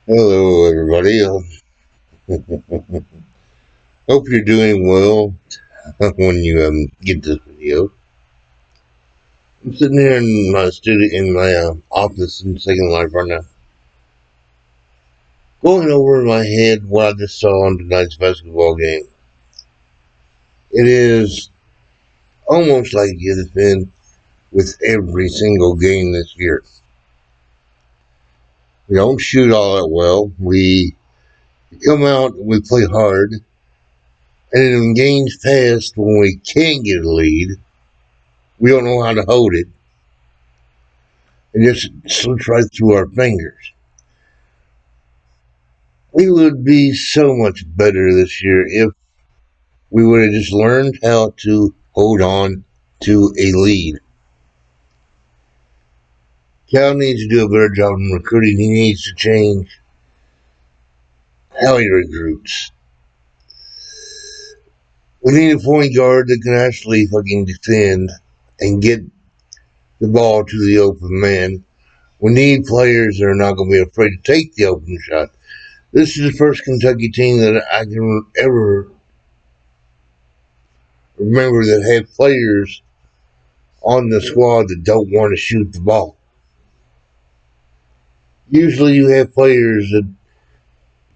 Hello, everybody. Hope you're doing well when you get this video. I'm sitting here in my studio, in my office in Second Life right now, going over in my head what I just saw in tonight's basketball game. It is almost like it has been with every single game this year. We don't shoot all that well. We come out and we play hard, and in games past when we can get a lead, we don't know how to hold it. It just slips right through our fingers. We would be so much better this year if we would have just learned how to hold on to a lead. Cal needs to do a better job in recruiting. He needs to change how he recruits. We need a point guard that can actually fucking defend and get the ball to the open man. We need players that are not going to be afraid to take the open shot. This is the first Kentucky team that I can ever remember that had players on the squad that don't want to shoot the ball. Usually you have players that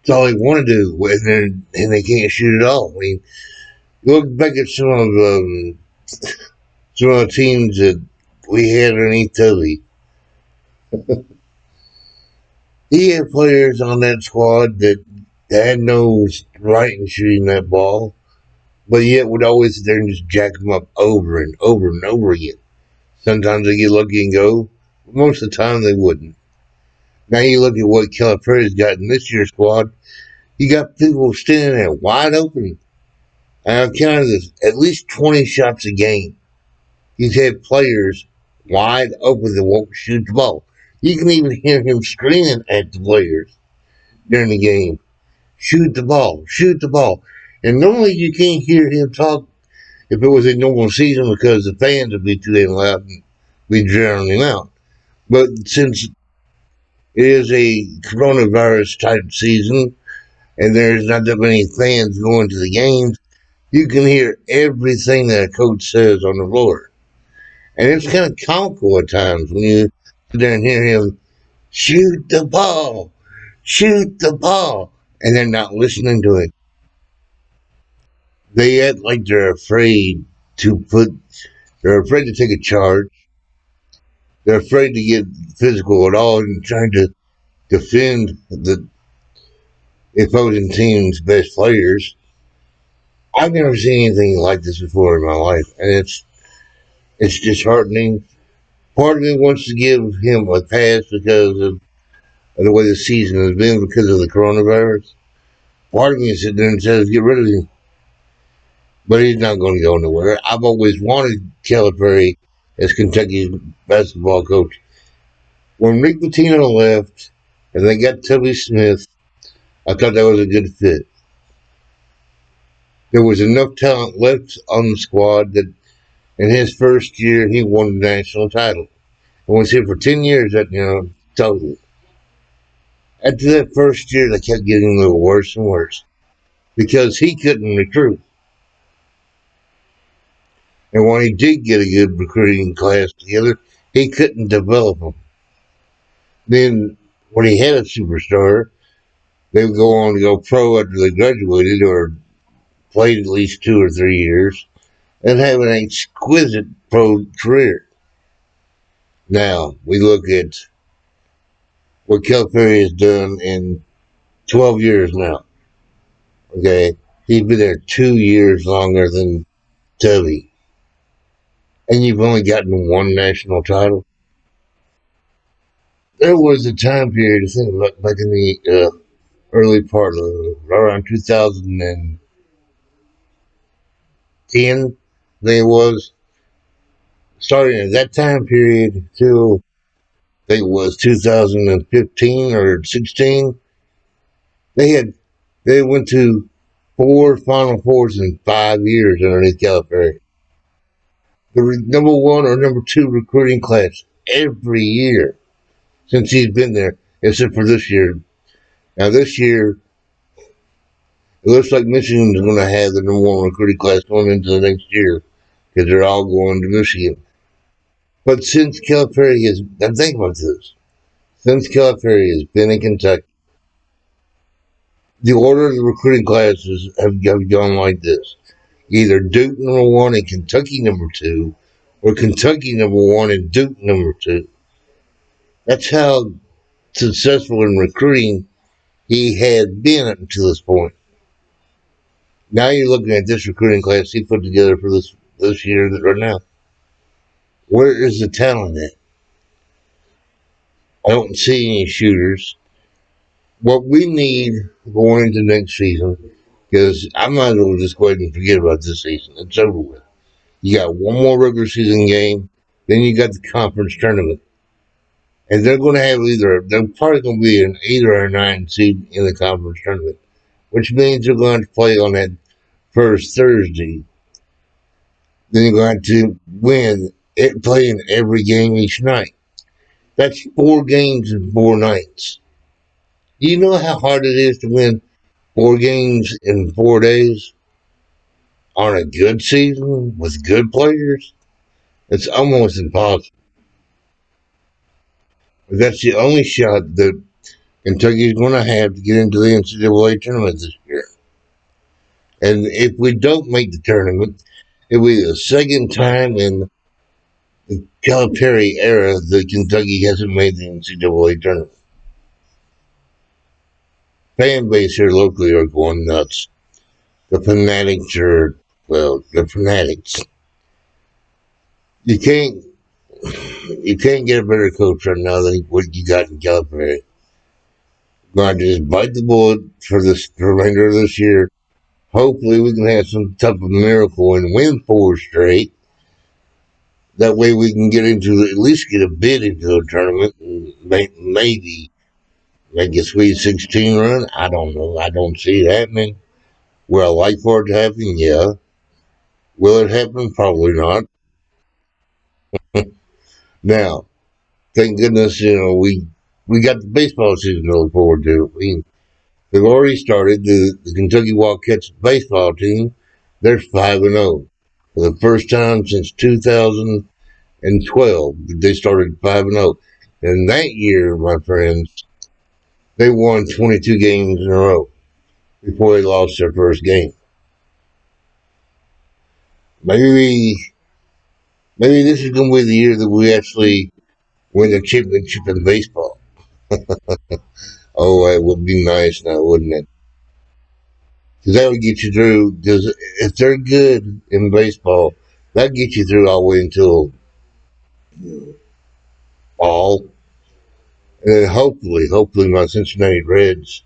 that's all they want to do, and they can't shoot at all. I mean, look back at some of the teams that we had underneath Toby. He had players on that squad that had no right in shooting that ball, but yet would always sit there and just jack them up over and over and over again. Sometimes they get lucky and go, but most of the time they wouldn't. Now you look at what Calipari's got in this year's squad. You got people standing there wide open. And I've counted this at least 20 shots a game. He's had players wide open that won't shoot the ball. You can even hear him screaming at the players during the game. Shoot the ball, shoot the ball. And normally you can't hear him talk if it was a normal season because the fans would be too damn loud and be drowning him out. But since it is a coronavirus type season and there's not that many fans going to the games, you can hear everything that a coach says on the floor. And it's kind of comical at times when you sit there and hear him shoot the ball, shoot the ball, and they're not listening to it. They act like they're afraid to take a charge. They're afraid to get physical at all and trying to defend the opposing team's best players. I've never seen anything like this before in my life, and it's disheartening. Part of me wants to give him a pass because of the way the season has been because of the coronavirus. Part of me is sitting there and says, get rid of him. But he's not going to go nowhere. I've always wanted Calipari as Kentucky's basketball coach. When Rick Pitino left and they got Tubby Smith, I thought that was a good fit. There was enough talent left on the squad that in his first year he won the national title. And was here for 10 years, total. After that first year, they kept getting a little worse and worse because he couldn't recruit. And when he did get a good recruiting class together, he couldn't develop them. Then, when he had a superstar, they would go on to go pro after they graduated or played at least 2 or 3 years and have an exquisite pro career. Now, we look at what Calipari has done in 12 years now. Okay, he's been there 2 years longer than Tubby, and you've only gotten one national title. There was a time period, I think, back in the early part of around 2010, I think it was, starting at that time period till I think it was 2015 or 16. They had they went to four Final Fours in 5 years underneath Calipari. The number one or number two recruiting class every year since he's been there, except for this year. Now this year, it looks like Michigan is going to have the number one recruiting class going into the next year because they're all going to Michigan. But since Calipari has, now think about this, since Calipari has been in Kentucky, the order of the recruiting classes have gone like this: either Duke number one and Kentucky number two, or Kentucky number one and Duke number two. That's how successful in recruiting he had been up until this point. Now you're looking at this recruiting class he put together for this year right now. Where is the talent at? I don't see any shooters. What we need going into next season, because I might as well just go ahead and forget about this season. It's over with. You got one more regular season game, then you got the conference tournament. And they're going to have they're probably going to be an 8 or a 9 seed in the conference tournament, which means they're going to play on that first Thursday. Then you're going to win it, playing every game each night. That's 4 games in 4 nights. Do you know how hard it is to win 4 games in 4 days on a good season with good players? It's almost impossible. But that's the only shot that Kentucky's going to have to get into the NCAA tournament this year. And if we don't make the tournament, it'll be the second time in the Calipari era that Kentucky hasn't made the NCAA tournament. Fan base here locally are going nuts. The fanatics are, well, the fanatics. You can't get a better coach right now than what you got in Calipari. Going to just bite the bullet for this remainder of this year. Hopefully, we can have some type of miracle and win 4 straight. That way, we can get into at least get a bid into the tournament and maybe make a Sweet 16 run. I don't know. I don't see it happening. Will I like for it to happen? Yeah. Will it happen? Probably not. Now, thank goodness, we got the baseball season to look forward to. They've already started the Kentucky Wildcats baseball team. They're 5-0 for the first time since 2012. They started 5-0, and that year, my friends, they won 22 games in a row before they lost their first game. Maybe this is going to be the year that we actually win the championship in baseball. Oh, it would be nice now, wouldn't it? Because that would get you through. Because if they're good in baseball, that gets you through all the way until fall. And then hopefully my Cincinnati Reds,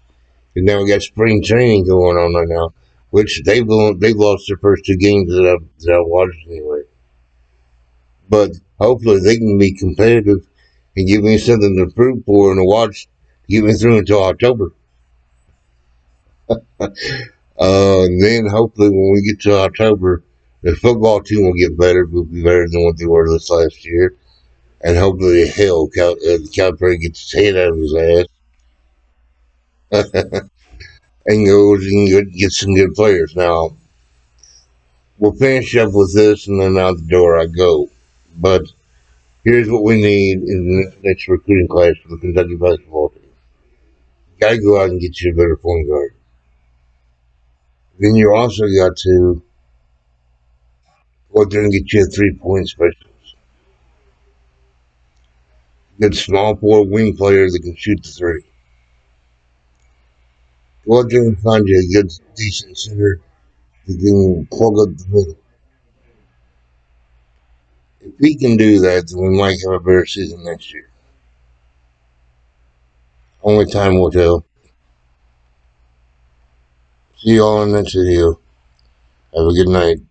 and now we got spring training going on right now, which they've lost their first 2 games that I watched anyway. But hopefully they can be competitive and give me something to root for and to watch to get me through until October. And then hopefully when we get to October, the football team will get better. Will be better than what they were this last year. And hopefully, Calipari gets his head out of his ass and goes and get some good players. Now, we'll finish up with this and then out the door I go. But here's what we need in the next recruiting class for the Kentucky basketball team. You got to go out and get you a better point guard. Then you also got to go out there and get you a 3-point specialist. Good small forward wing player that can shoot the 3. Go out there and find you a good, decent center that can plug up the middle. If we can do that, then we might have a better season next year. Only time will tell. See you all in the next video. Have a good night.